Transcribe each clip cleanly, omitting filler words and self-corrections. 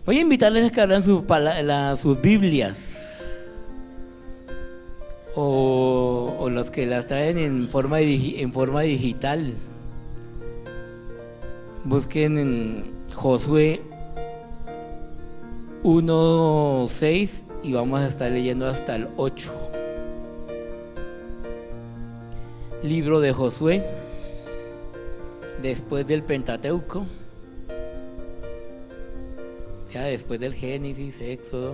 Voy a invitarles a que abran sus Biblias o los que las traen en forma digital. Busquen en Josué 1:6 y vamos a estar leyendo hasta el 8. Libro de Josué, después del Pentateuco, ya después del Génesis, Éxodo,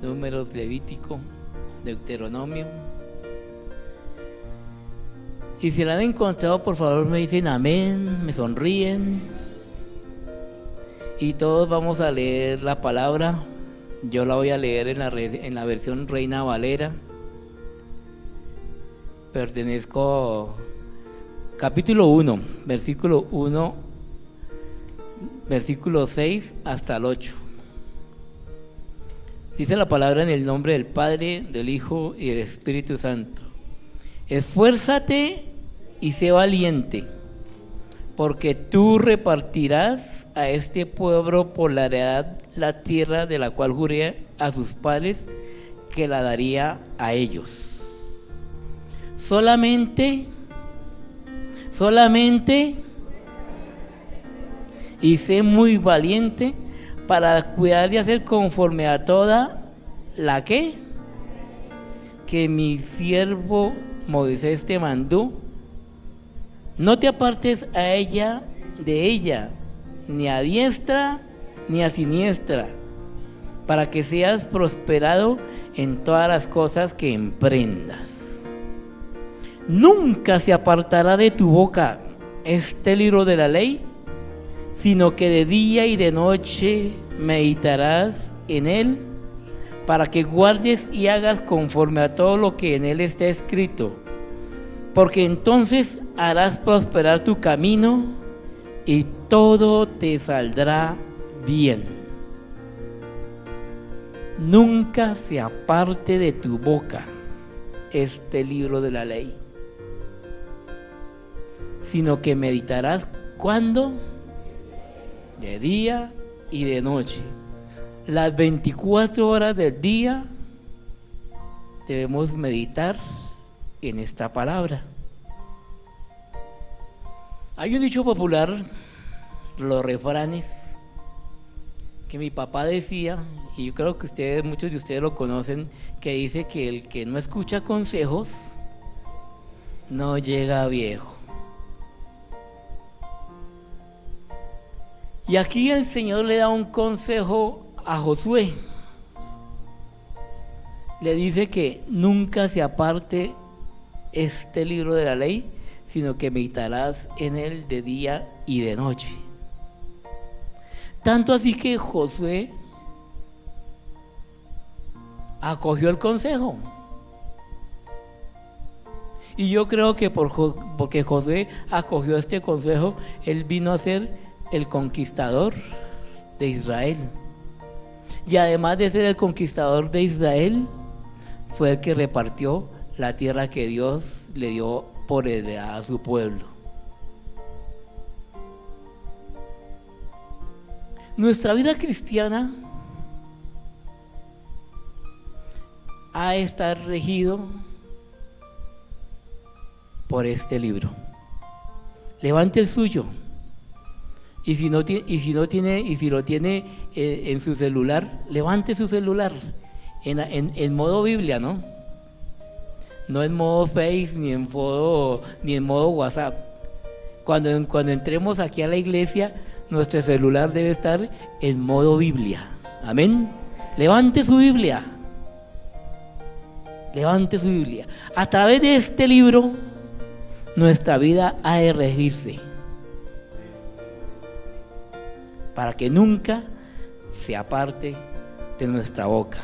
Números, Levítico, Deuteronomio. Y si la han encontrado, por favor me dicen amén, me sonríen. Y todos vamos a leer la palabra. Yo la voy a leer en la versión Reina Valera. Pertenezco capítulo 1, versículo 1, versículo 6 hasta el 8. Dice la palabra en el nombre del Padre, del Hijo y del Espíritu Santo. Esfuérzate y sé valiente, porque tú repartirás a este pueblo por la heredad la tierra de la cual juré a sus padres que la daría a ellos. Solamente y sé muy valiente para cuidar y hacer conforme a toda la que mi siervo Moisés te mandó. No te apartes de ella, ni a diestra ni a siniestra, para que seas prosperado en todas las cosas que emprendas. Nunca se apartará de tu boca este libro de la ley, sino que de día y de noche meditarás en él, para que guardes y hagas conforme a todo lo que en él está escrito, porque entonces harás prosperar tu camino y todo te saldrá bien. Nunca se aparte de tu boca este libro de la ley, sino que meditarás ¿cuándo? De día y de noche. Las 24 horas del día debemos meditar en esta palabra. Hay un dicho popular, los refranes, que mi papá decía, y yo creo que muchos de ustedes lo conocen, que dice que el que no escucha consejos no llega a viejo. Y aquí el Señor le da un consejo a Josué. Le dice que nunca se aparte este libro de la ley, sino que meditarás en él de día y de noche. Tanto así que Josué acogió el consejo. Y yo creo que porque Josué acogió este consejo, él vino a ser el conquistador de Israel. Y además de ser el conquistador de Israel, fue el que repartió la tierra que Dios le dio por heredad a su pueblo. Nuestra vida cristiana ha de estar regido por este libro. Levante el suyo. Y si lo tiene en su celular, levante su celular en modo Biblia, ¿no? No en modo Face ni en modo WhatsApp. Cuando entremos aquí a la iglesia, nuestro celular debe estar en modo Biblia. Amén. Levante su Biblia. Levante su Biblia. A través de este libro, nuestra vida ha de regirse, para que nunca se aparte de nuestra boca.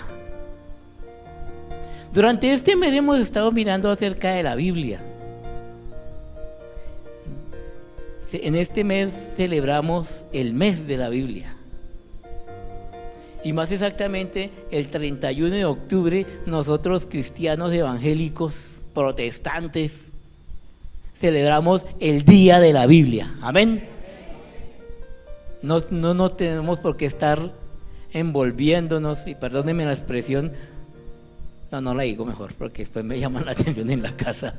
Durante este mes hemos estado mirando acerca de la Biblia. En este mes celebramos el mes de la Biblia. Y más exactamente el 31 de octubre, nosotros cristianos evangélicos, protestantes, celebramos el Día de la Biblia. Amén. No tenemos por qué estar envolviéndonos, y perdónenme la expresión, no la digo mejor porque después me llaman la atención en la casa.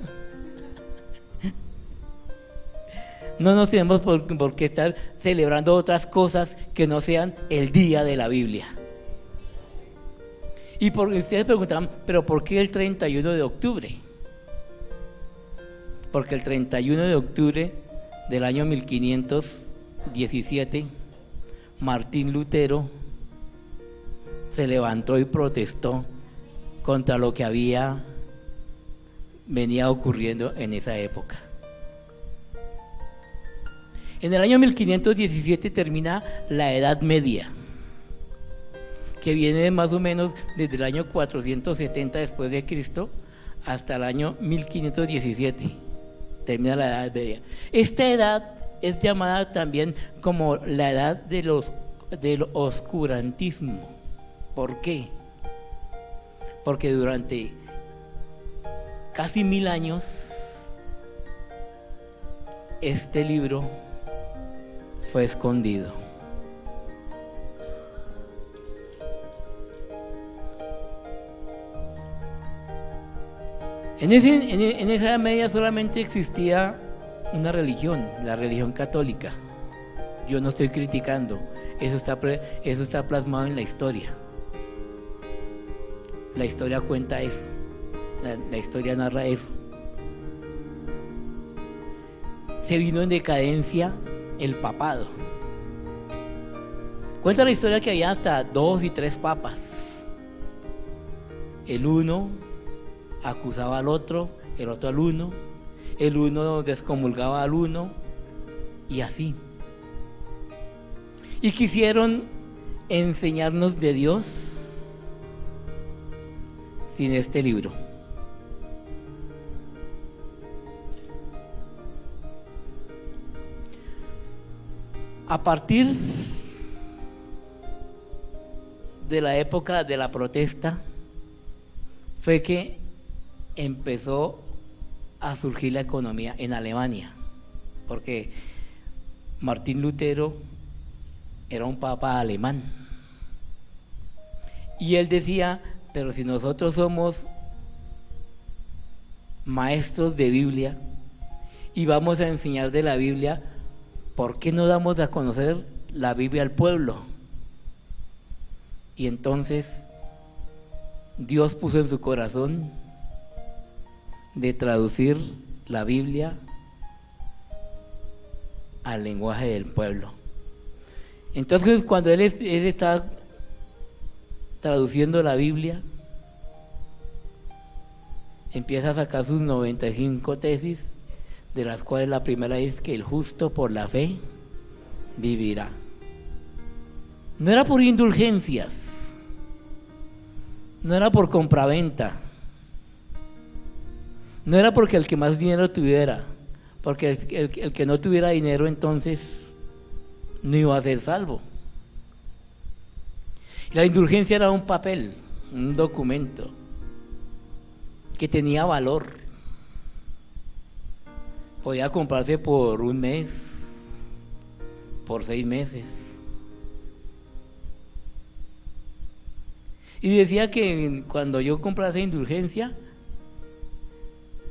No nos tenemos por qué estar celebrando otras cosas que no sean el día de la Biblia. Y ustedes preguntarán, ¿pero por qué el 31 de octubre? Porque el 31 de octubre del año 1517, Martín Lutero se levantó y protestó contra lo que venía ocurriendo en esa época. En el año 1517 termina la Edad Media, que viene más o menos desde el año 470 después de Cristo hasta el año 1517. Termina la Edad Media. Esta edad es llamada también como la edad del oscurantismo. ¿Por qué? Porque durante casi 1000 años este libro fue escondido. En esa Edad Media solamente existía una religión, la religión católica. Yo no estoy criticando, eso está plasmado en la historia. La historia cuenta eso, la historia narra eso. Se vino en decadencia el papado. Cuenta la historia que había hasta 2 y 3 papas. El uno acusaba al otro, el otro al uno, el uno descomulgaba al uno, y así. Y quisieron enseñarnos de Dios sin este libro. A partir de la época de la protesta fue que empezó a surgir la economía en Alemania, porque Martín Lutero era un papa alemán y él decía: pero si nosotros somos maestros de Biblia y vamos a enseñar de la Biblia, ¿por qué no damos a conocer la Biblia al pueblo? Y entonces Dios puso en su corazón de traducir la Biblia al lenguaje del pueblo. Entonces, cuando él está traduciendo la Biblia, empieza a sacar sus 95 tesis, de las cuales la primera es que el justo por la fe vivirá. No era por indulgencias, no era por compraventa, no era porque el que más dinero tuviera, porque el que no tuviera dinero entonces no iba a ser salvo. La indulgencia era un papel, un documento que tenía valor. Podía comprarse por un mes, por 6 meses. Y decía que cuando yo compraba esa indulgencia,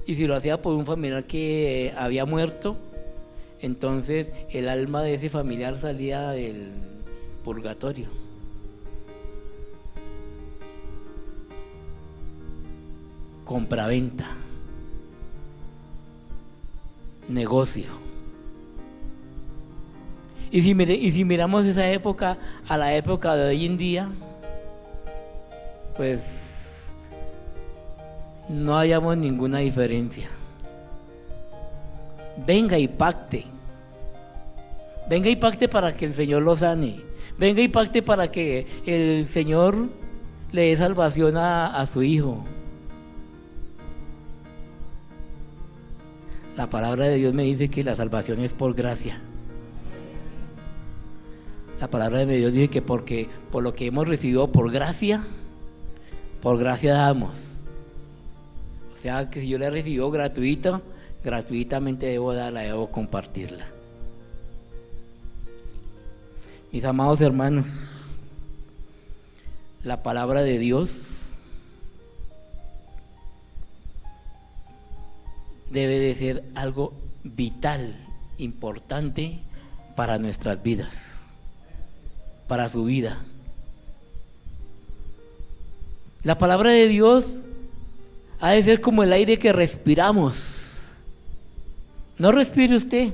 y si lo hacía por un familiar que había muerto, entonces el alma de ese familiar salía del purgatorio. Compraventa, negocio. Y si miramos esa época a la época de hoy en día, pues no hallamos ninguna diferencia. Venga y pacte. Venga y pacte para que el Señor lo sane. Venga y pacte para que el Señor le dé salvación a su hijo. La palabra de Dios me dice que la salvación es por gracia. La palabra de Dios dice que porque por lo que hemos recibido por gracia damos. O sea que si yo la he recibido gratuitamente debo darla, debo compartirla. Mis amados hermanos, la palabra de Dios debe de ser algo vital, importante para nuestras vidas, para su vida. La palabra de Dios ha de ser como el aire que respiramos. No respire usted.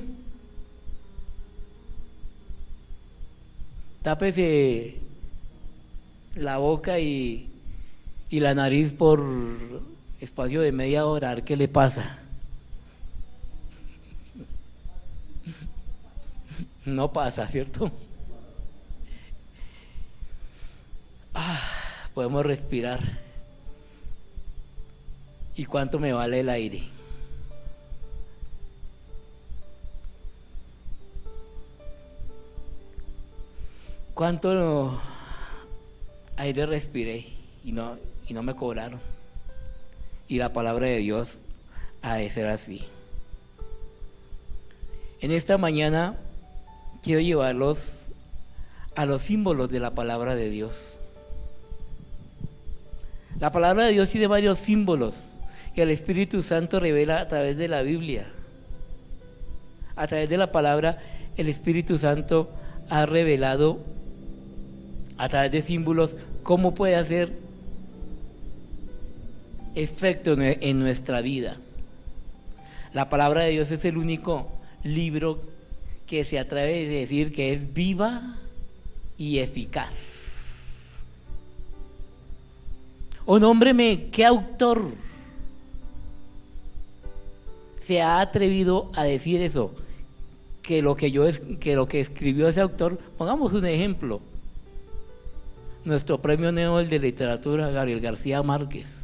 Tápese la boca y la nariz por espacio de media hora, a ver qué le pasa. No pasa, ¿cierto? Podemos respirar. ¿Y cuánto me vale el aire? ¿Cuánto aire respiré y no me cobraron? Y la palabra de Dios ha de ser así. En esta mañana quiero llevarlos a los símbolos de la palabra de Dios. La palabra de Dios tiene varios símbolos que el Espíritu Santo revela a través de la Biblia. A través de la palabra, el Espíritu Santo ha revelado a través de símbolos cómo puede hacer efecto en nuestra vida. La palabra de Dios es el único libro que se atreve a decir que es viva y eficaz. Oh, nómbreme, ¿qué autor se ha atrevido a decir eso? Que lo que escribió ese autor, pongamos un ejemplo, nuestro premio Nobel de literatura, Gabriel García Márquez,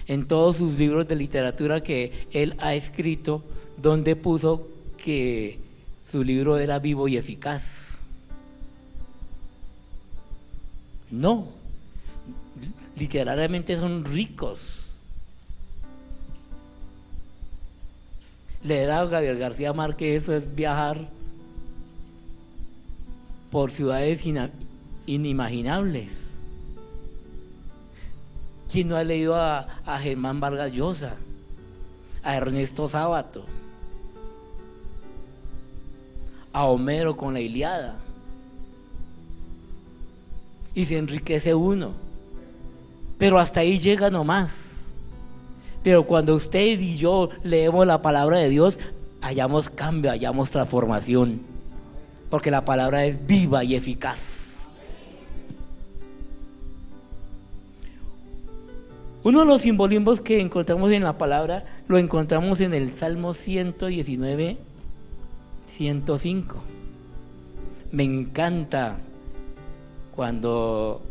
en todos sus libros de literatura que él ha escrito, donde puso que su libro era vivo y eficaz. No, literalmente son ricos. Leer a Gabriel García Márquez, eso es viajar por ciudades inimaginables. ¿Quién no ha leído a Germán Vargas Llosa, a Ernesto Sábato, a Homero con la Ilíada? Y se enriquece uno, pero hasta ahí llega nomás. Pero cuando usted y yo leemos la palabra de Dios, hallamos cambio, hallamos transformación, porque la palabra es viva y eficaz. Uno de los simbolismos que encontramos en la palabra lo encontramos en el Salmo 119, 105. Me encanta cuando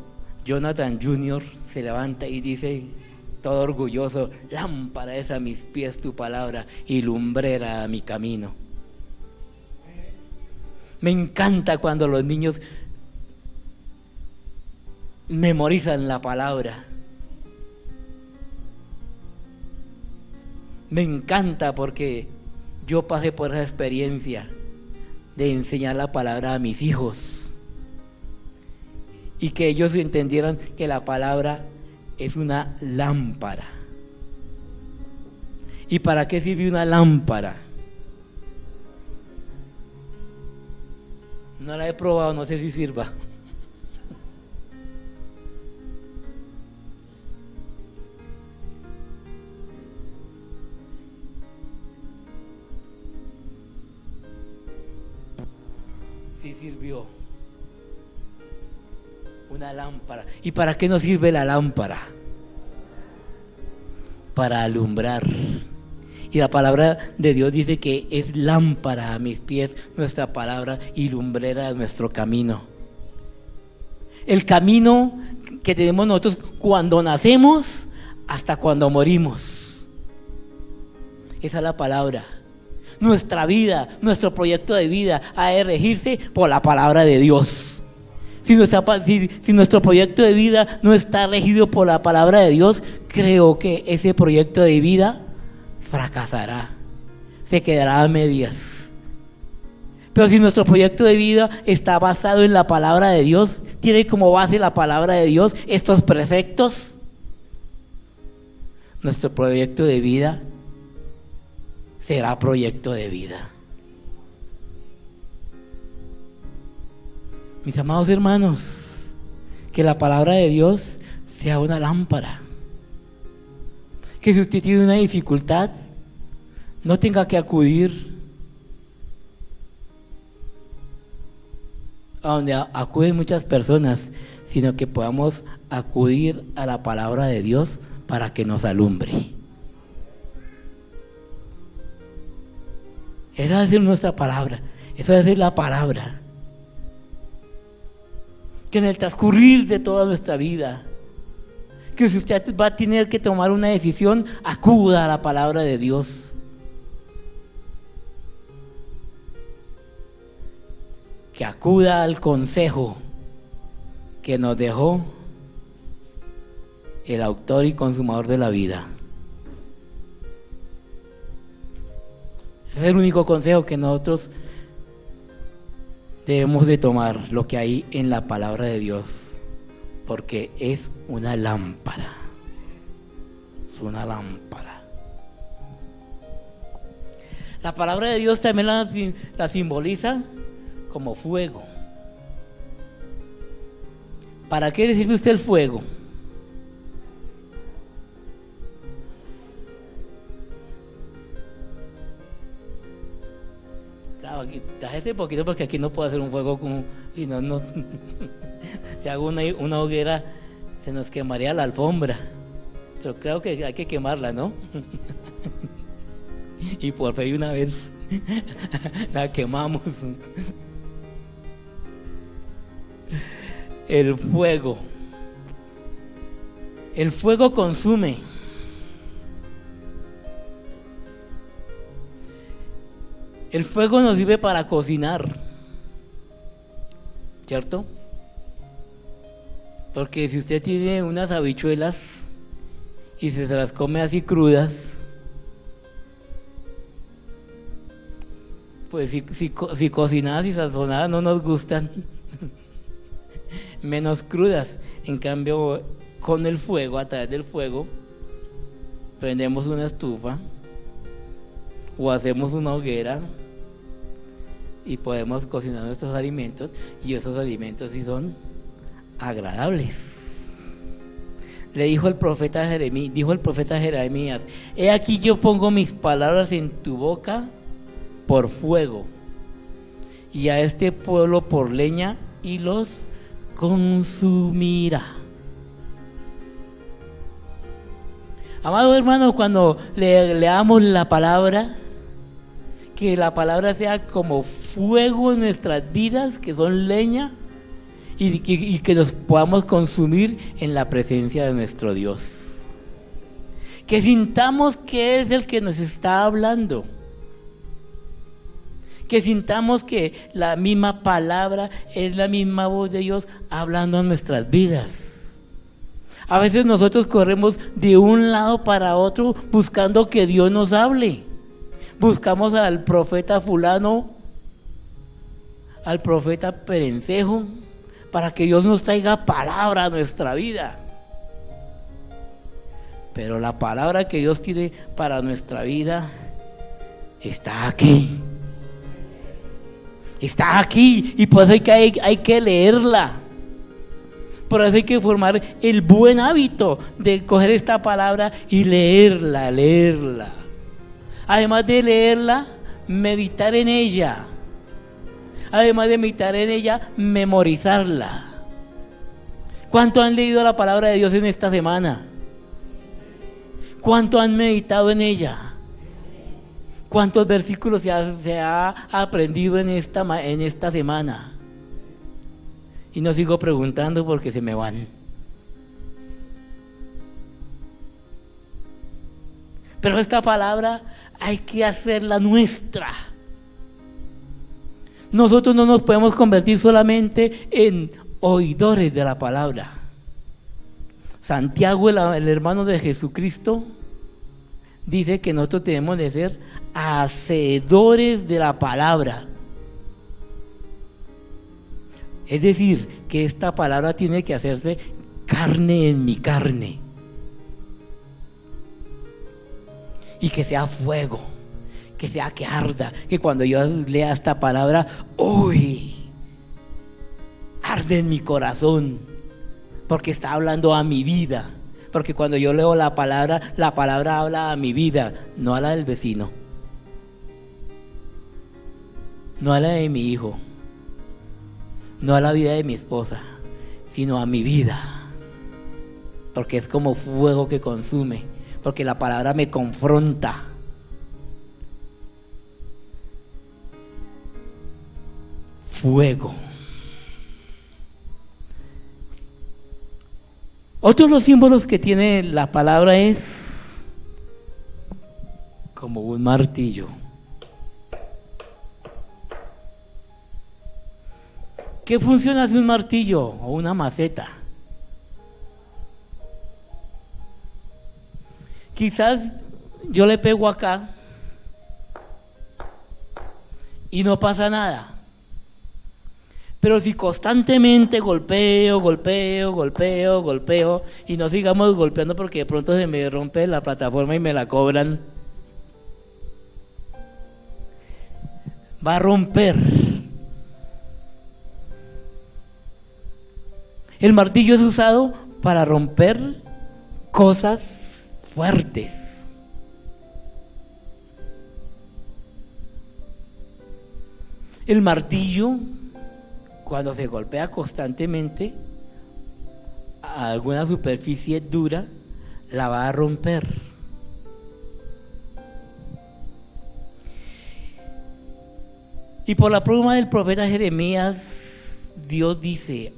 Jonathan Jr. se levanta y dice, todo orgulloso: lámpara es a mis pies tu palabra y lumbrera a mi camino. Me encanta cuando los niños memorizan la palabra. Me encanta porque yo pasé por esa experiencia de enseñar la palabra a mis hijos y que ellos entendieran que la palabra es una lámpara. ¿Y para qué sirve una lámpara? No la he probado, no sé si sirva. Sí sirvió. Una lámpara. ¿Y para qué nos sirve la lámpara? Para alumbrar. Y la palabra de Dios dice que es lámpara a mis pies nuestra palabra y lumbrera a nuestro camino. El camino que tenemos nosotros cuando nacemos hasta cuando morimos. Esa es la palabra. Nuestra vida, nuestro proyecto de vida ha de regirse por la palabra de Dios. Si nuestro proyecto de vida no está regido por la palabra de Dios, creo que ese proyecto de vida fracasará, se quedará a medias. Pero si nuestro proyecto de vida está basado en la palabra de Dios, tiene como base la palabra de Dios, estos preceptos, nuestro proyecto de vida será proyecto de vida. Mis amados hermanos, que la palabra de Dios sea una lámpara. Que si usted tiene una dificultad, no tenga que acudir a donde acuden muchas personas, sino que podamos acudir a la palabra de Dios para que nos alumbre. Esa debe ser nuestra palabra, esa debe ser la palabra. Que en el transcurrir de toda nuestra vida, que si usted va a tener que tomar una decisión, acuda a la palabra de Dios. Que acuda al consejo que nos dejó el autor y consumador de la vida. Ese es el único consejo que nosotros debemos de tomar, lo que hay en la palabra de Dios, porque es una lámpara. Es una lámpara. La palabra de Dios también la simboliza como fuego. ¿Para qué le sirve a usted el fuego? Claro, aquí este poquito porque aquí no puedo hacer un fuego como, y no si hago una hoguera se nos quemaría la alfombra, pero creo que hay que quemarla, ¿no? Y por fin una vez la quemamos. El fuego consume. El fuego nos sirve para cocinar, ¿cierto? Porque si usted tiene unas habichuelas y se las come así crudas, pues si cocinadas y sazonadas no nos gustan, menos crudas. En cambio, con el fuego, a través del fuego, prendemos una estufa o hacemos una hoguera y podemos cocinar nuestros alimentos, y esos alimentos sí son agradables. Dijo el profeta Jeremías: he aquí yo pongo mis palabras en tu boca por fuego, y a este pueblo por leña, y los consumirá. Amado hermano, cuando leamos la palabra, que la palabra sea como fuego en nuestras vidas, que son leña, y que nos podamos consumir en la presencia de nuestro Dios. Que sintamos que es el que nos está hablando. Que sintamos que la misma palabra es la misma voz de Dios hablando en nuestras vidas. A veces nosotros corremos de un lado para otro buscando que Dios nos hable. Buscamos al profeta fulano, al profeta perencejo, para que Dios nos traiga palabra a nuestra vida. Pero la palabra que Dios tiene para nuestra vida está aquí. Está aquí, y por eso hay que leerla. Por eso hay que formar el buen hábito de coger esta palabra y leerla. Además de leerla, meditar en ella. Además de meditar en ella, memorizarla. ¿Cuánto han leído la palabra de Dios en esta semana? ¿Cuánto han meditado en ella? ¿Cuántos versículos se ha aprendido en esta semana? Y no sigo preguntando porque se me van. Pero esta palabra hay que hacerla nuestra. Nosotros no nos podemos convertir solamente en oidores de la palabra. Santiago, el hermano de Jesucristo, dice que nosotros tenemos de ser hacedores de la palabra. Es decir, que esta palabra tiene que hacerse carne en mi carne. Y que sea fuego, que sea que arda, que cuando yo lea esta palabra, ¡uy! Arde en mi corazón, porque está hablando a mi vida. Porque cuando yo leo la palabra habla a mi vida, no a la del vecino, no a la de mi hijo, no a la vida de mi esposa, sino a mi vida. Porque es como fuego que consume, porque la palabra me confronta. Fuego. Otro de los símbolos que tiene la palabra es como un martillo. ¿Qué función hace un martillo o una maceta? Quizás yo le pego acá y no pasa nada. Pero si constantemente golpeo y no sigamos golpeando porque de pronto se me rompe la plataforma y me la cobran, va a romper. El martillo es usado para romper cosas fuertes. El martillo, cuando se golpea constantemente a alguna superficie dura, la va a romper. Y por la pluma del profeta Jeremías, Dios dice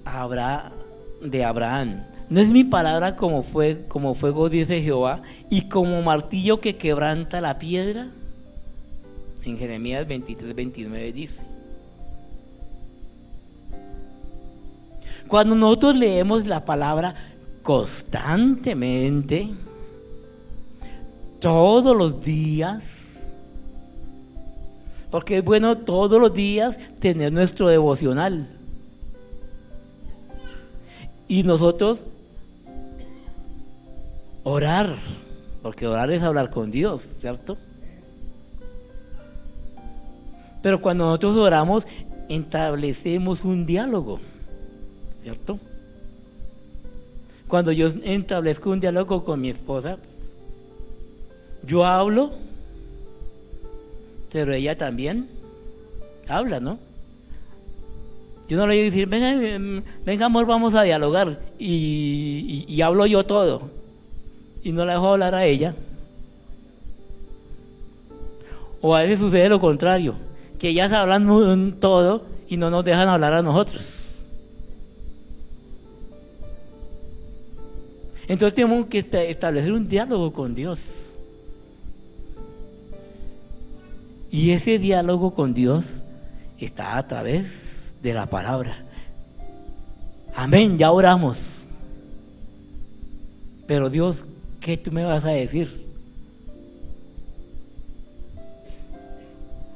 de Abraham: no es mi palabra como fuego, dice Jehová, y como martillo que quebranta la piedra. En Jeremías 23:29 dice. Cuando nosotros leemos la palabra constantemente, todos los días, porque es bueno todos los días tener nuestro devocional, y nosotros orar, porque orar es hablar con Dios, ¿cierto? Pero cuando nosotros oramos, establecemos un diálogo, ¿cierto? Cuando yo establezco un diálogo con mi esposa, yo hablo, pero ella también habla, ¿no? Yo no le voy a decir, venga amor, vamos a dialogar, y hablo yo todo, y no la dejo hablar a ella. O a veces sucede lo contrario, que ellas hablan todo y no nos dejan hablar a nosotros. Entonces tenemos que establecer un diálogo con Dios. Y ese diálogo con Dios está a través de la palabra. Amén, ya oramos. Pero Dios, ¿qué tú me vas a decir?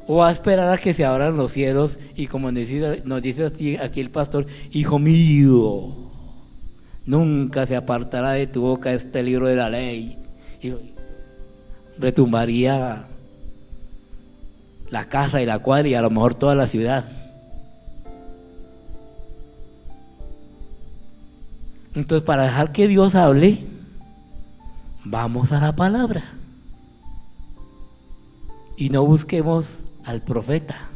O a esperar a que se abran los cielos y, como nos dice aquí el pastor, hijo mío, nunca se apartará de tu boca este libro de la ley. Y retumbaría la casa y la cuadra y a lo mejor toda la ciudad. Entonces, para dejar que Dios hable, vamos a la palabra y no busquemos al profeta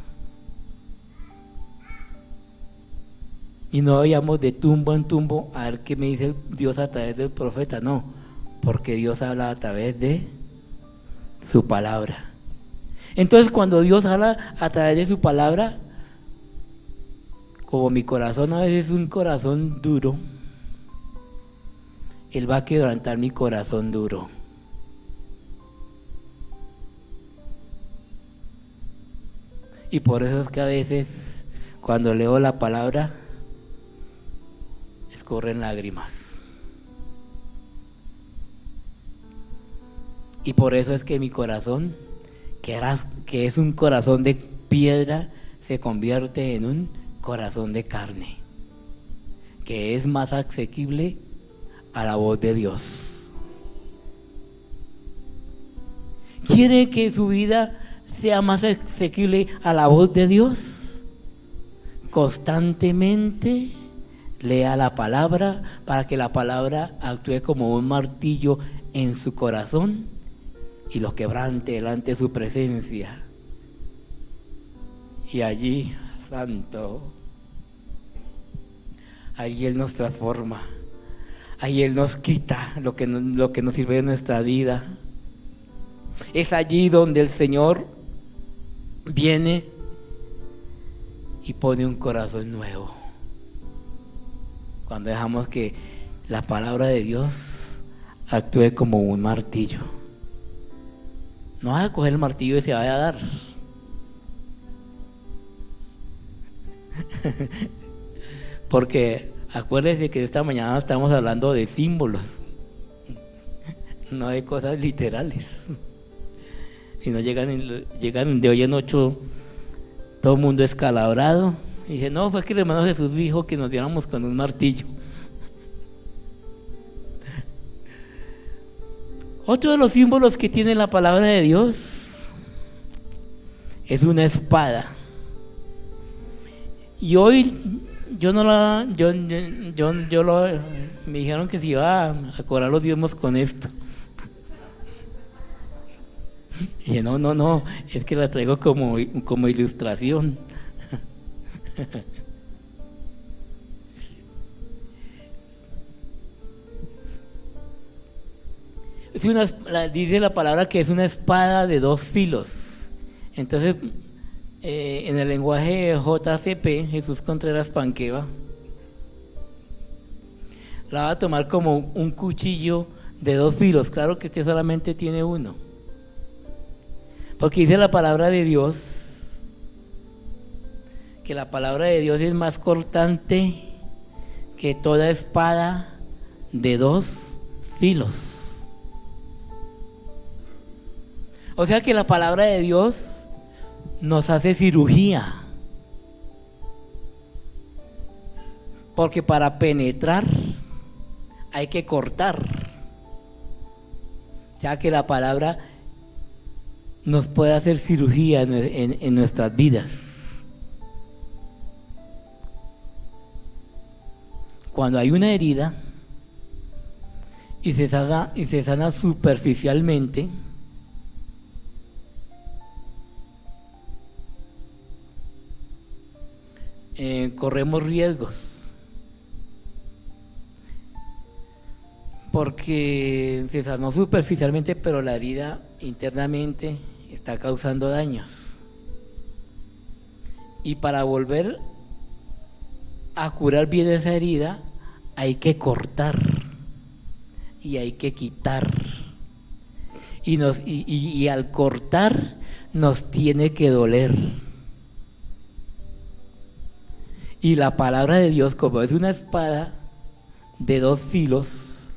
y no vayamos de tumbo en tumbo a ver qué me dice Dios a través del profeta. No, porque Dios habla a través de su palabra. Entonces, cuando Dios habla a través de su palabra, como mi corazón a veces es un corazón duro, Él va a quebrantar mi corazón duro. Y por eso es que a veces, cuando leo la palabra, escorren lágrimas. Y por eso es que mi corazón, que es un corazón de piedra, se convierte en un corazón de carne. que es más asequible a la voz de Dios. ¿Quiere que su vida sea más asequible a la voz de Dios? Constantemente lea la palabra para que la palabra actúe como un martillo en su corazón y lo quebrante delante de su presencia. Y allí, santo, ahí Él nos transforma, ahí Él nos quita lo que nos sirve de nuestra vida. Es allí donde el Señor viene y pone un corazón nuevo. Cuando dejamos que la palabra de Dios actúe como un martillo. No vas a coger el martillo y se vaya a dar. Porque acuérdense que esta mañana estamos hablando de símbolos, no de cosas literales. Si no llegan de hoy en 8 todo el mundo escalabrado. Y dije, no, fue que el hermano Jesús dijo que nos diéramos con un martillo. Otro de los símbolos que tiene la palabra de Dios es una espada. Y hoy me dijeron que se iba a cobrar los diezmos con esto. Y dije, no, es que la traigo como ilustración. Dice la palabra que es una espada de 2 filos. Entonces, en el lenguaje JCP, Jesús Contreras Panqueva, la va a tomar como un cuchillo de 2 filos. Claro que este solamente tiene uno, porque dice la palabra de Dios que la palabra de Dios es más cortante que toda espada de 2 filos. O sea que la palabra de Dios nos hace cirugía, porque para penetrar hay que cortar. O sea que la palabra nos puede hacer cirugía en nuestras vidas. Cuando hay una herida y se sana superficialmente, corremos riesgos, porque se sanó superficialmente, pero la herida internamente está causando daños. Y para volver a curar bien esa herida hay que cortar y hay que quitar, y al cortar nos tiene que doler. Y la palabra de Dios, como es una espada de 2 filos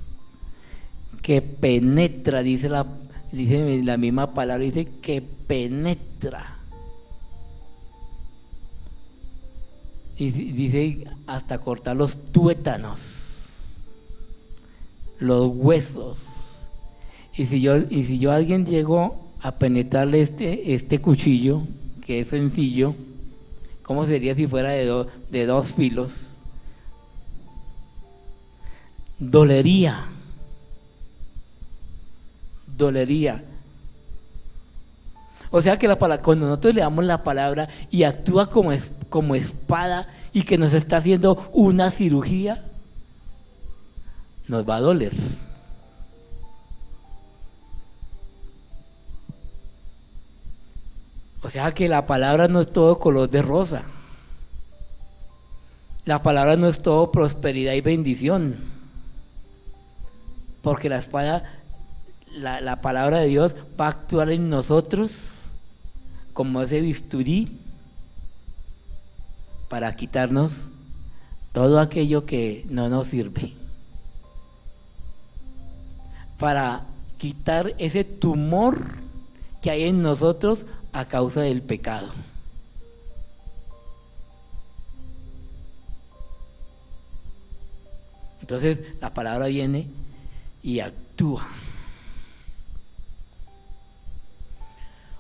que penetra, dice la misma palabra, dice que penetra. Y dice hasta cortar los tuétanos, los huesos. Y si yo a alguien llego a penetrarle este cuchillo, que es sencillo, ¿cómo sería si fuera de 2 filos? Dolería. O sea que cuando nosotros le damos la palabra y actúa como espada y que nos está haciendo una cirugía, nos va a doler. O sea que la palabra no es todo color de rosa. La palabra no es todo prosperidad y bendición. Porque la espada, la palabra de Dios va a actuar en nosotros como ese bisturí para quitarnos todo aquello que no nos sirve, para quitar ese tumor que hay en nosotros a causa del pecado. Entonces la palabra viene y actúa.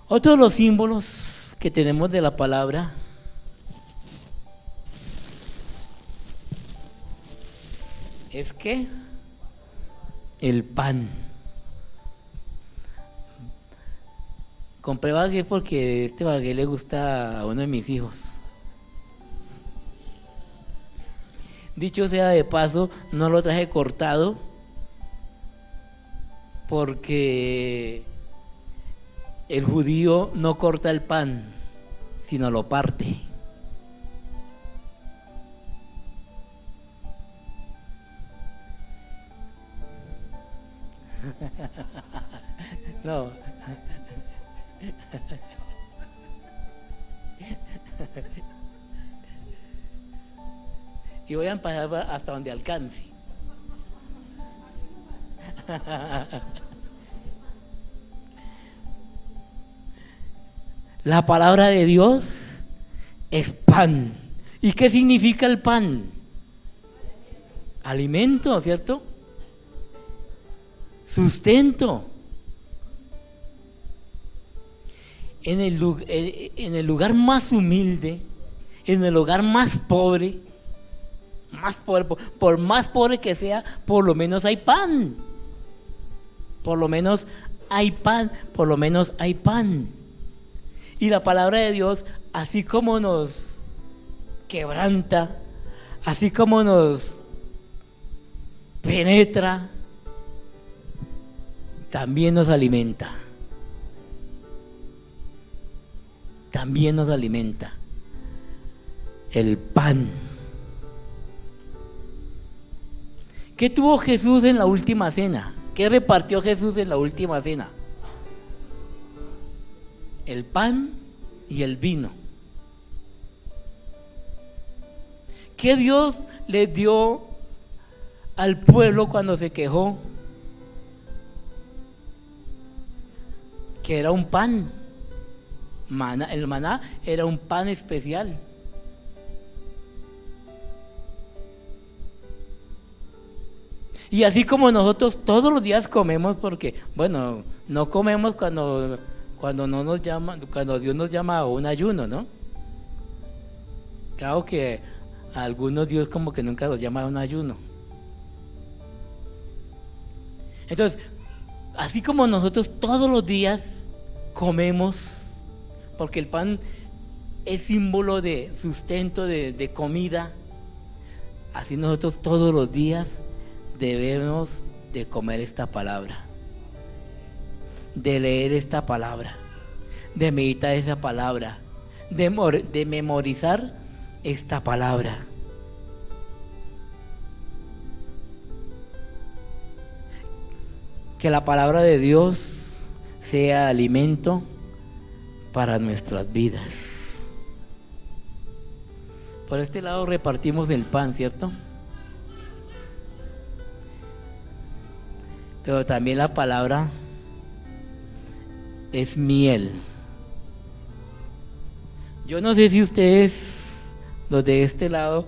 Otro de los símbolos que tenemos de la palabra es que el pan. Compré baguette porque este baguette le gusta a uno de mis hijos. Dicho sea de paso, no lo traje cortado porque el judío no corta el pan, sino lo parte. No. Y voy a pasar hasta donde alcance. La palabra de Dios es pan. ¿Y qué significa el pan? Alimento, ¿cierto? Sustento. En el lugar más humilde, en el lugar más pobre, por más pobre que sea, por lo menos hay pan. Por lo menos hay pan, por lo menos hay pan. Y la palabra de Dios, así como nos quebranta, así como nos penetra, también nos alimenta. También nos alimenta. El pan. ¿Qué tuvo Jesús en la última cena? ¿Qué repartió Jesús en la última cena? El pan y el vino. ¿Qué Dios le dio al pueblo cuando se quejó? Que era un pan. El maná era un pan especial. Y así como nosotros todos los días comemos, porque, bueno, no comemos cuando no nos llama, cuando Dios nos llama a un ayuno, ¿no? Claro que a algunos Dios como que nunca los llama a un ayuno. Entonces, así como nosotros todos los días comemos, porque el pan es símbolo de sustento, de comida, así nosotros todos los días debemos de comer esta palabra, de leer esta palabra, de meditar esa palabra, de memorizar esta palabra. Que la palabra de Dios sea alimento para nuestras vidas. Por este lado repartimos el pan, ¿cierto? Pero también la palabra es miel. Yo no sé si ustedes, los de este lado,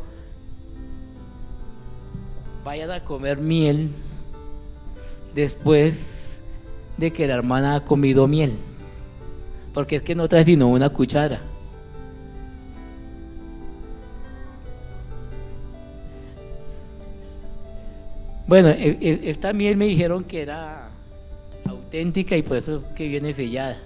vayan a comer miel después de que la hermana ha comido miel, porque es que no trae sino una cuchara. Bueno, esta miel me dijeron que era auténtica y por eso que viene sellada.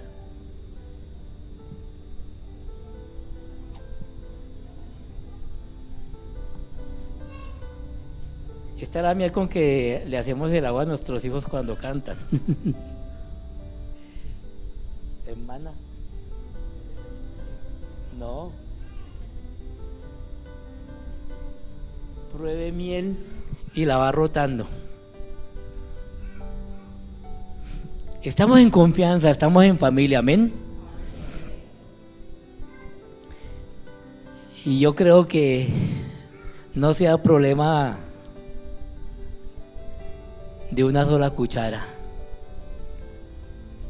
Esta es la miel con que le hacemos el agua a nuestros hijos cuando cantan. Hermana. No. Pruebe miel y la va rotando. Estamos en confianza, estamos en familia, amén. Y yo creo que no sea problema de una sola cuchara,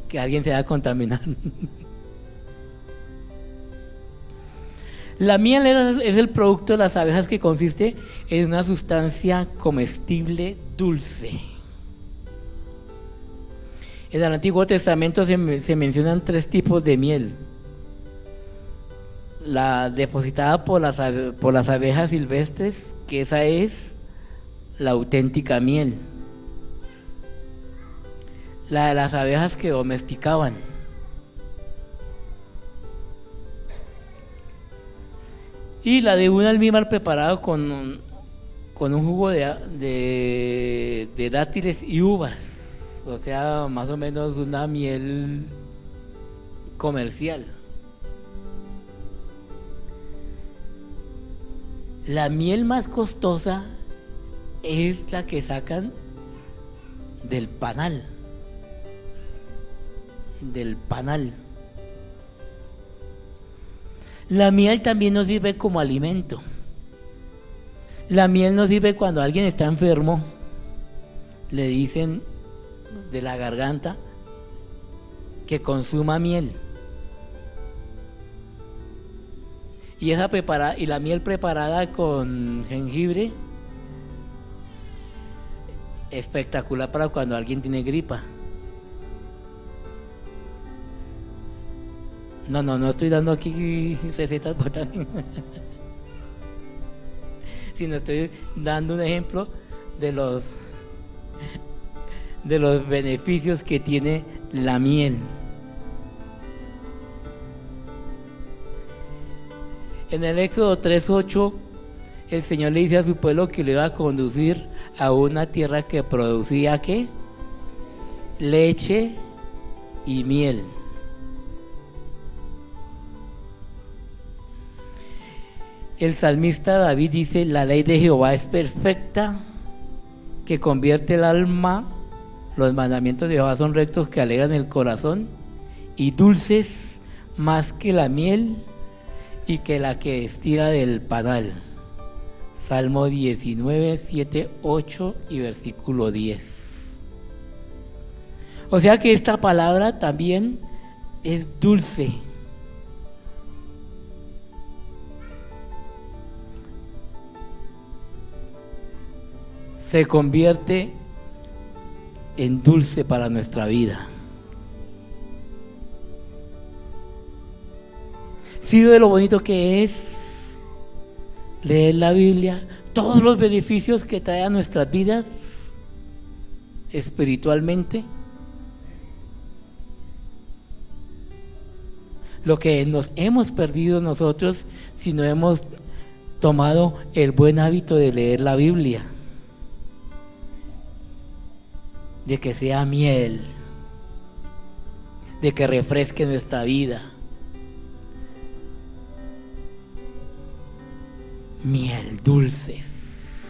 que alguien se va a contaminar. La miel es el producto de las abejas que consiste en una sustancia comestible dulce. En el Antiguo Testamento se mencionan 3 tipos de miel. La depositada por las abejas silvestres, que esa es la auténtica miel. La de las abejas que domesticaban. Y la de un almíbar preparado con un jugo de dátiles y uvas. O sea, más o menos una miel comercial. La miel más costosa es la que sacan del panal. Del panal. La miel también nos sirve como alimento. La miel nos sirve cuando alguien está enfermo. Le dicen de la garganta que consuma miel. Y la miel preparada con jengibre, espectacular para cuando alguien tiene gripa. No estoy dando aquí recetas botánicas, sino estoy dando un ejemplo de los beneficios que tiene la miel. En el Éxodo 3:8, el Señor le dice a su pueblo que le iba a conducir a una tierra que producía ¿qué? Leche y miel. El salmista David dice: la ley de Jehová es perfecta, que convierte el alma. Los mandamientos de Jehová son rectos, que alegran el corazón, y dulces más que la miel y que la que estira del panal. Salmo 19, 7, 8 y versículo 10. O sea que esta palabra también es dulce. Se convierte en dulce para nuestra vida. ¿Sí ve lo bonito que es leer la Biblia? Todos los beneficios que trae a nuestras vidas espiritualmente. Lo que nos hemos perdido nosotros si no hemos tomado el buen hábito de leer la Biblia. De que sea miel, de que refresque nuestra vida. Miel, dulces.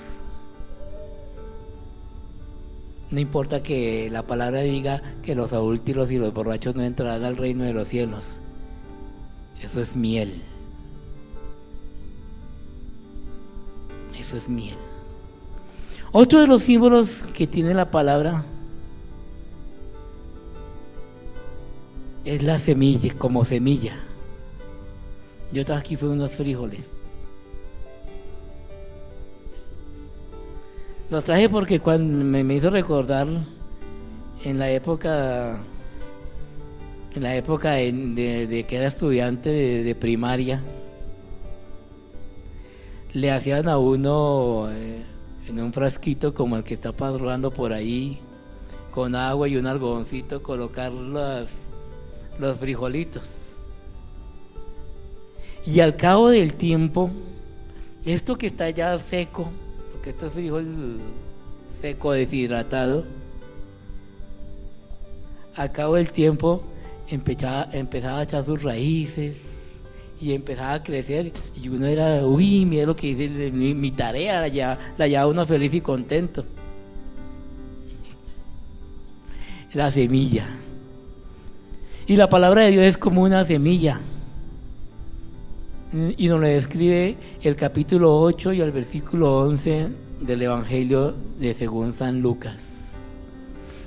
No importa que la palabra diga que los adúlteros y los borrachos no entrarán al reino de los cielos. Eso es miel. Eso es miel. Otro de los símbolos que tiene la palabra es la semilla, como semilla. Yo traje aquí fue unos frijoles. Los traje porque cuando me hizo recordar en la época de que era estudiante de primaria, le hacían a uno en un frasquito como el que está pasando por ahí, con agua y un algodoncito, colocar los frijolitos. Y al cabo del tiempo, esto que está ya seco, porque esto es frijol seco, deshidratado, al cabo del tiempo empezaba a echar sus raíces y empezaba a crecer, y uno era, uy, mira lo que dice, mi tarea la llevaba uno feliz y contento. La semilla. Y la palabra de Dios es como una semilla. Y nos lo describe el capítulo 8 y el versículo 11 del Evangelio de según San Lucas.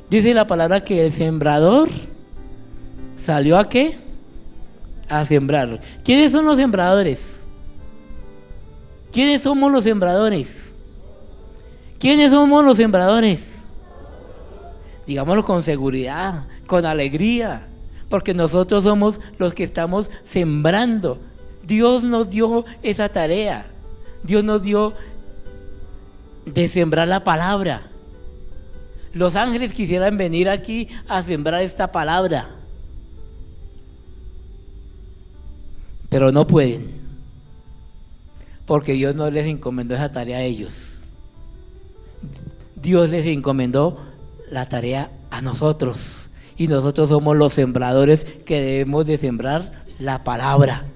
Dice la palabra que el sembrador salió ¿a qué? A sembrar. ¿Quiénes son los sembradores? ¿Quiénes somos los sembradores? ¿Quiénes somos los sembradores? Digámoslo con seguridad, con alegría, porque nosotros somos los que estamos sembrando. Dios nos dio esa tarea. Dios nos dio de sembrar la palabra. Los ángeles quisieran venir aquí a sembrar esta palabra, pero no pueden, porque Dios no les encomendó esa tarea a ellos. Dios les encomendó la tarea a nosotros, y nosotros somos los sembradores que debemos de sembrar la palabra.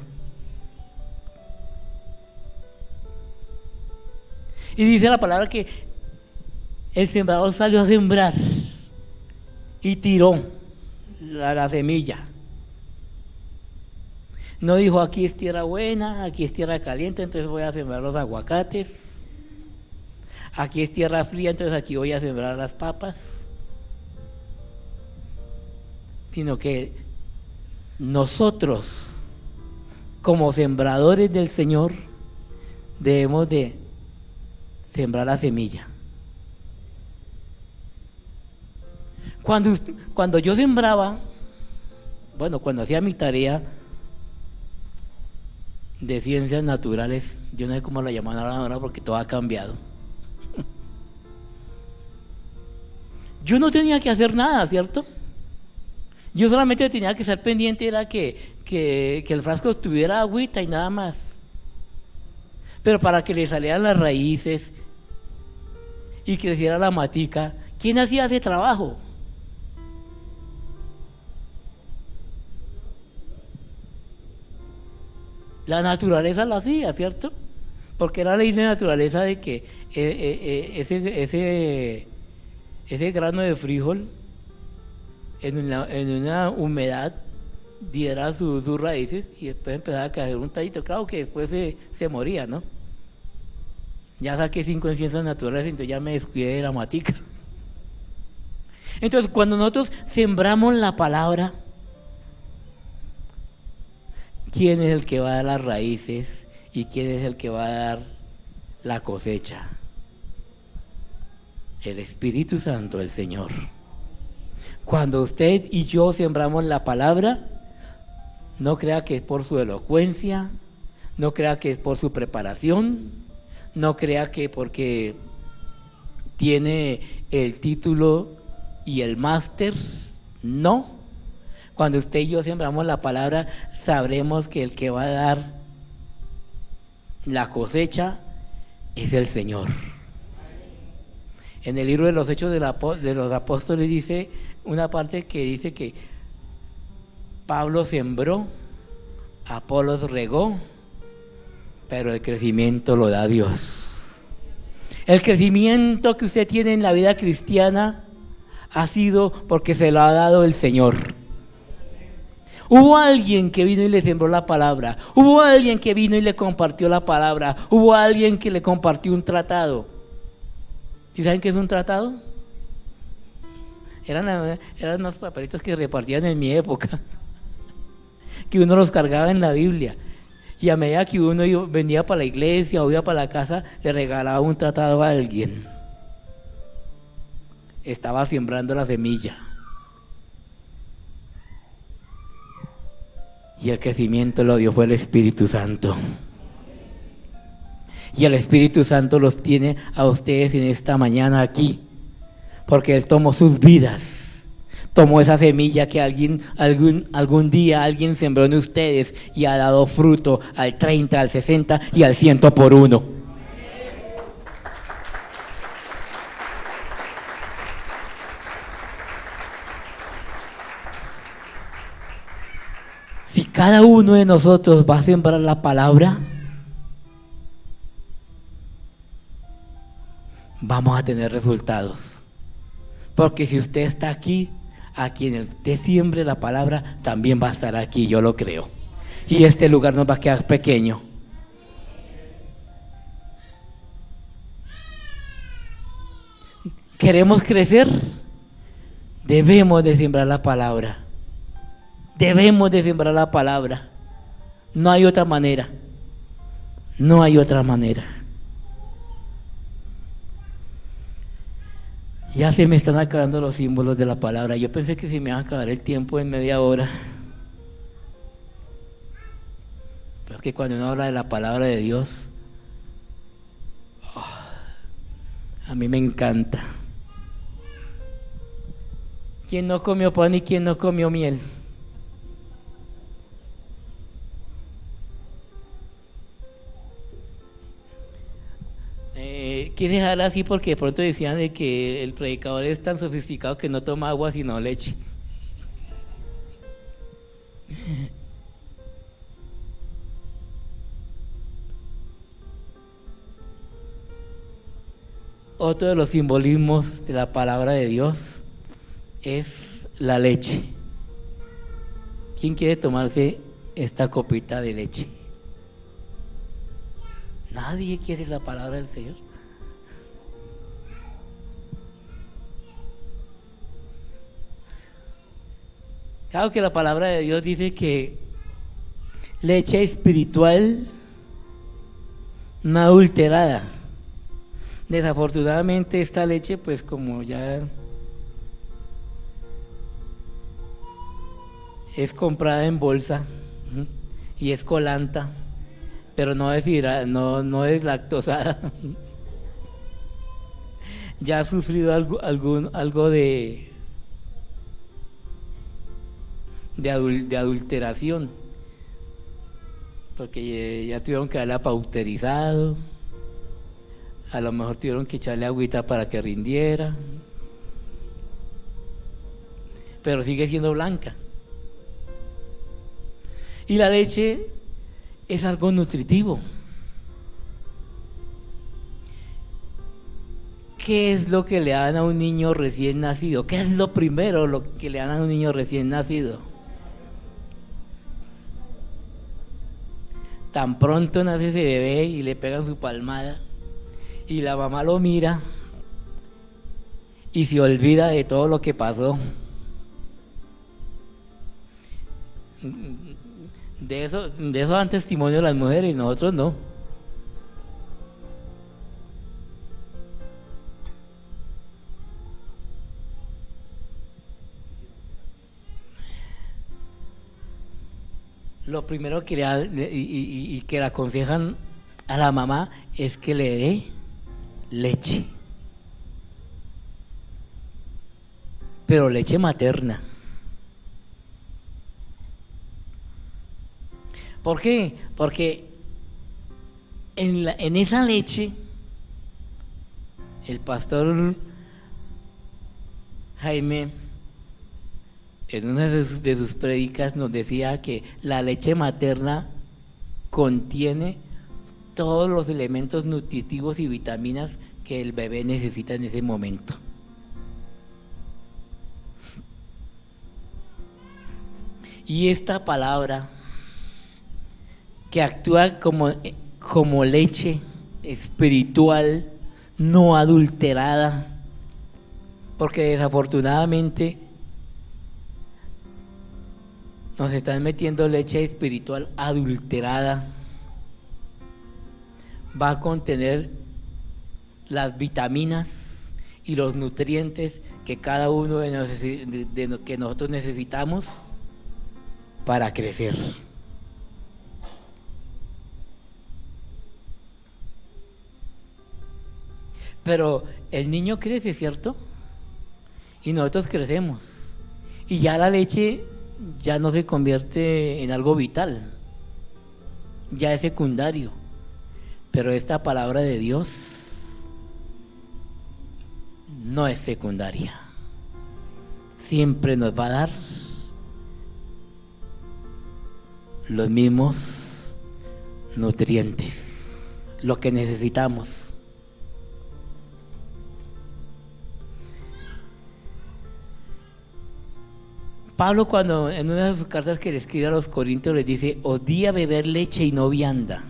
Y dice la palabra que el sembrador salió a sembrar y tiró la semilla. No dijo: aquí es tierra buena, aquí es tierra caliente, entonces voy a sembrar los aguacates. Aquí es tierra fría, entonces aquí voy a sembrar las papas. Sino que nosotros, como sembradores del Señor, debemos de sembrar la semilla. Cuando yo sembraba, cuando hacía mi tarea de ciencias naturales, yo no sé cómo la llaman ahora porque todo ha cambiado. Yo no tenía que hacer nada, ¿cierto? Yo solamente tenía que estar pendiente, era que el frasco tuviera agüita y nada más. Pero para que le salieran las raíces y creciera la matica, ¿quién hacía ese trabajo? La naturaleza lo hacía, ¿cierto? Porque era la ley de naturaleza de que ese grano de frijol en una humedad diera sus raíces y después empezaba a caer un tallito. Claro que después se moría, ¿no? Ya saqué 5 en ciencias naturales, entonces ya me descuidé de la matica. Entonces, cuando nosotros sembramos la palabra, ¿quién es el que va a dar las raíces y quién es el que va a dar la cosecha? El Espíritu Santo, el Señor. Cuando usted y yo sembramos la palabra, no crea que es por su elocuencia, no crea que es por su preparación, no crea que porque tiene el título y el máster, no. Cuando usted y yo sembramos la palabra, sabremos que el que va a dar la cosecha es el Señor. En el libro de los Hechos de los Apóstoles dice una parte que dice que Pablo sembró, Apolos regó, pero el crecimiento lo da Dios. El crecimiento que usted tiene en la vida cristiana ha sido porque se lo ha dado el Señor. Hubo alguien que vino y le sembró la palabra. Hubo alguien que vino y le compartió la palabra. Hubo alguien que le compartió un tratado. ¿Sí saben qué es un tratado? Eran unos papelitos que repartían en mi época, que uno los cargaba en la Biblia. Y a medida que uno venía para la iglesia o iba para la casa, le regalaba un tratado a alguien. Estaba sembrando la semilla. Y el crecimiento lo dio fue el Espíritu Santo. Y el Espíritu Santo los tiene a ustedes en esta mañana aquí, porque Él tomó sus vidas, tomó esa semilla que algún día alguien sembró en ustedes y ha dado fruto al 30, al 60 y al 100 por uno. Si cada uno de nosotros va a sembrar la palabra, vamos a tener resultados. Porque si usted está aquí, a quien usted siembre la palabra, también va a estar aquí, yo lo creo. Y este lugar nos va a quedar pequeño. ¿Queremos crecer? Debemos de sembrar la palabra. Debemos de sembrar la palabra. No hay otra manera. No hay otra manera. Ya se me están acabando los símbolos de la palabra. Yo pensé que se me iba a acabar el tiempo en media hora. Pero es que cuando uno habla de la palabra de Dios, a mí me encanta. ¿Quién no comió pan y quién no comió miel? Quise dejarla así porque de pronto decían de que el predicador es tan sofisticado que no toma agua sino leche. Otro de los simbolismos de la palabra de Dios es la leche. ¿Quién quiere tomarse esta copita de leche? Nadie quiere la palabra del Señor. Claro que la palabra de Dios dice que leche espiritual no adulterada. Desafortunadamente esta leche, pues como ya es comprada en bolsa y es colanta, pero no es lactosada. Ya ha sufrido algo de adulteración, porque ya tuvieron que haberla pauterizado, a lo mejor tuvieron que echarle agüita para que rindiera, pero sigue siendo blanca. Y la leche es algo nutritivo. ¿Qué es lo que le dan a un niño recién nacido? ¿Qué es lo primero lo que le dan a un niño recién nacido? Tan pronto nace ese bebé y le pegan su palmada y la mamá lo mira y se olvida de todo lo que pasó. De eso dan testimonio las mujeres y nosotros no. Lo primero que y que le aconsejan a la mamá es que le dé leche, pero leche materna. ¿Por qué? Porque en esa leche el pastor Jaime en una de sus prédicas nos decía que la leche materna contiene todos los elementos nutritivos y vitaminas que el bebé necesita en ese momento. Y esta palabra que actúa como leche espiritual no adulterada, porque desafortunadamente nos están metiendo leche espiritual adulterada, va a contener las vitaminas y los nutrientes que cada uno que nosotros necesitamos para crecer. Pero el niño crece, ¿cierto? Y nosotros crecemos. Y ya la leche ya no se convierte en algo vital, ya es secundario. Pero esta palabra de Dios no es secundaria. Siempre nos va a dar los mismos nutrientes, lo que necesitamos. Pablo, cuando en una de sus cartas que le escribe a los Corintios, les dice: os di a beber leche y no vianda,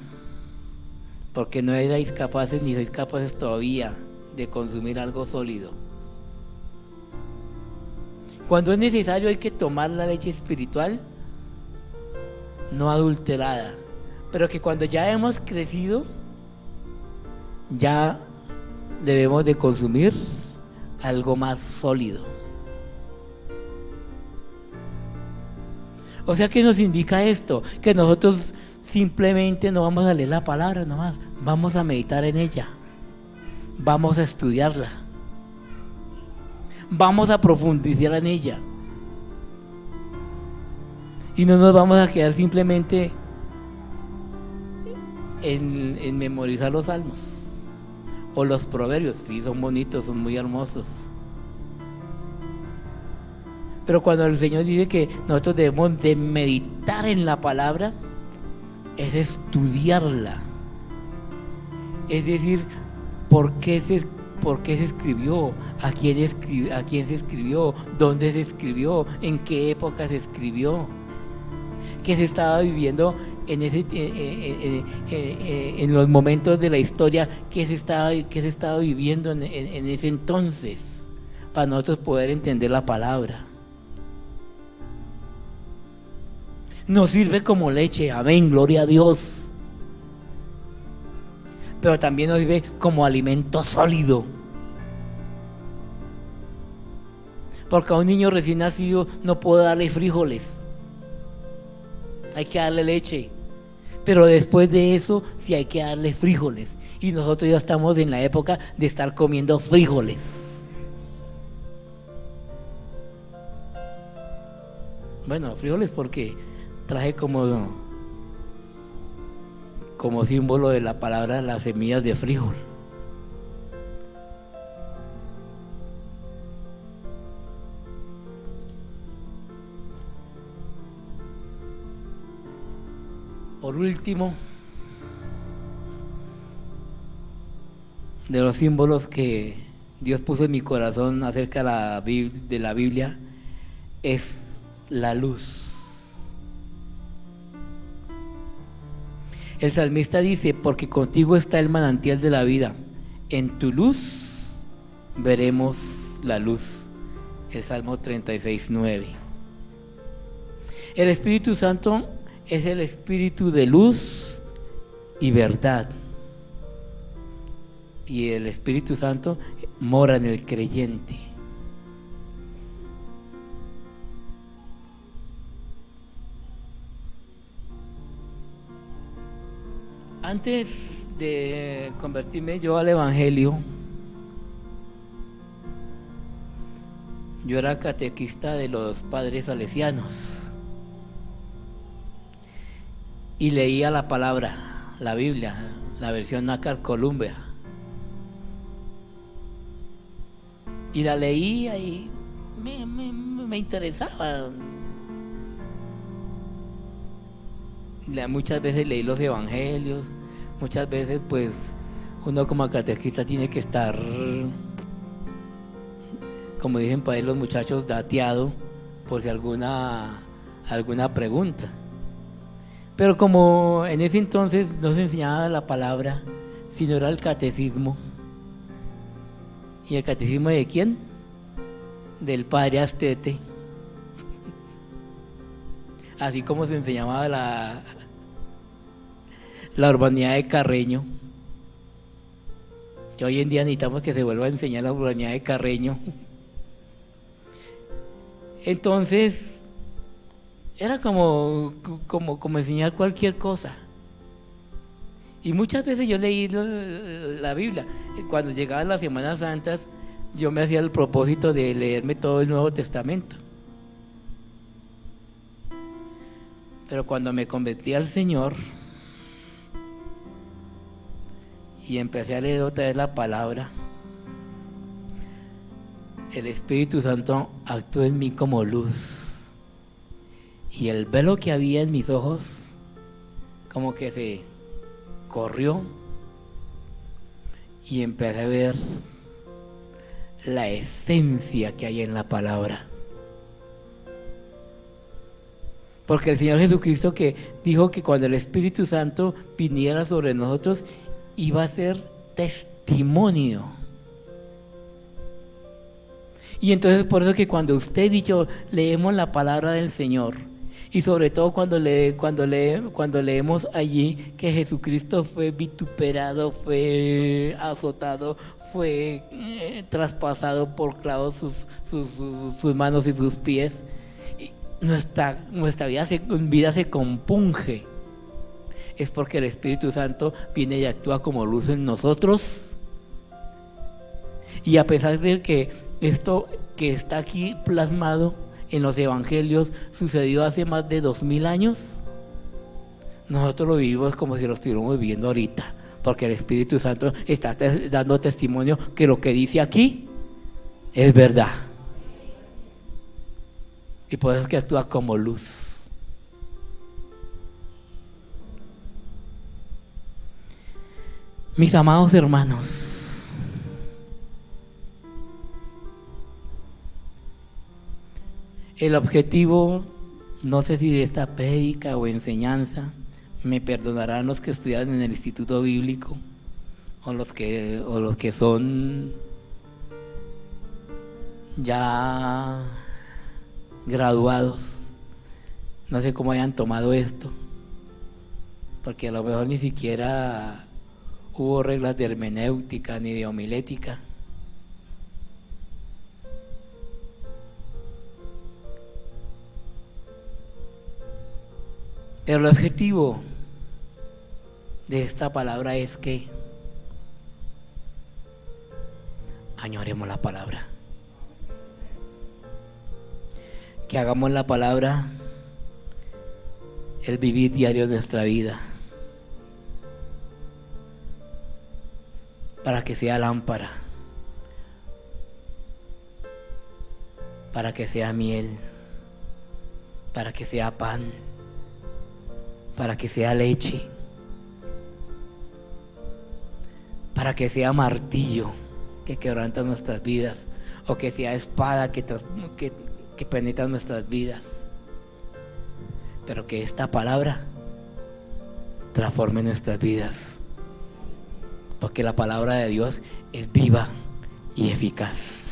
porque no erais capaces ni sois capaces todavía de consumir algo sólido. Cuando es necesario hay que tomar la leche espiritual no adulterada, pero que cuando ya hemos crecido, ya debemos de consumir algo más sólido. O sea, ¿qué nos indica esto? Que nosotros simplemente no vamos a leer la palabra nomás, vamos a meditar en ella, vamos a estudiarla, vamos a profundizar en ella. Y no nos vamos a quedar simplemente en memorizar los salmos o los proverbios. Sí, son bonitos, son muy hermosos. Pero cuando el Señor dice que nosotros debemos de meditar en la palabra, es estudiarla. Es decir, ¿por qué se escribió? ¿A quién se escribió? ¿Dónde se escribió? ¿En qué época se escribió? ¿Qué se estaba viviendo en los momentos de la historia? ¿Qué se estaba viviendo en ese entonces? Para nosotros poder entender la palabra. Nos sirve como leche, amén, gloria a Dios. Pero también nos sirve como alimento sólido. Porque a un niño recién nacido no puedo darle frijoles, hay que darle leche. Pero después de eso sí hay que darle frijoles. Y nosotros ya estamos en la época de estar comiendo frijoles. Bueno, frijoles porque traje como símbolo de la palabra las semillas de frijol. Por último, de los símbolos que Dios puso en mi corazón acerca de la Biblia, es la luz. El salmista dice: porque contigo está el manantial de la vida, en tu luz veremos la luz. El Salmo 36:9. El Espíritu Santo es el espíritu de luz y verdad. Y el Espíritu Santo mora en el creyente. Antes de convertirme yo al Evangelio, yo era catequista de los padres salesianos. Y leía la palabra, la Biblia, la versión Nácar Columbia. Y la leía y me interesaba. Muchas veces leí los evangelios, muchas veces pues uno como catequista tiene que estar, como dicen para ahí los muchachos, dateado por si alguna pregunta. Pero como en ese entonces no se enseñaba la palabra, sino era el catecismo. ¿Y el catecismo de quién? Del padre Astete. Así como se enseñaba la urbanidad de Carreño. Que hoy en día necesitamos que se vuelva a enseñar la urbanidad de Carreño. Entonces era como enseñar cualquier cosa. Y muchas veces yo leí la Biblia. Cuando llegaban las Semanas Santas, yo me hacía el propósito de leerme todo el Nuevo Testamento. Pero cuando me convertí al Señor y empecé a leer otra vez la palabra, el Espíritu Santo actuó en mí como luz. Y el velo que había en mis ojos como que se corrió y empecé a ver la esencia que hay en la palabra. Porque el Señor Jesucristo que dijo que cuando el Espíritu Santo viniera sobre nosotros iba a ser testimonio. Y entonces por eso que cuando usted y yo leemos la palabra del Señor Y sobre todo cuando leemos allí que Jesucristo fue vituperado, fue azotado, fue traspasado por clavos sus manos y sus pies. Y nuestra vida se compunge. Es porque el Espíritu Santo viene y actúa como luz en nosotros. Y a pesar de que esto que está aquí plasmado en los evangelios sucedió hace más de 2000 años, nosotros lo vivimos como si lo estuviéramos viviendo ahorita, porque el Espíritu Santo está dando testimonio que lo que dice aquí es verdad. Y por eso es que actúa como luz. Mis amados hermanos, el objetivo, no sé si de esta prédica o enseñanza, me perdonarán los que estudian en el instituto bíblico o los que son ya graduados, no sé cómo hayan tomado esto, porque a lo mejor ni siquiera hubo reglas de hermenéutica ni de homilética. Pero el objetivo de esta palabra es que añoremos la palabra, que hagamos la palabra el vivir diario de nuestra vida, para que sea lámpara, para que sea miel, para que sea pan, para que sea leche, para que sea martillo que quebranta nuestras vidas, o que sea espada que penetra nuestras vidas, pero que esta palabra transforme nuestras vidas, porque la palabra de Dios es viva y eficaz.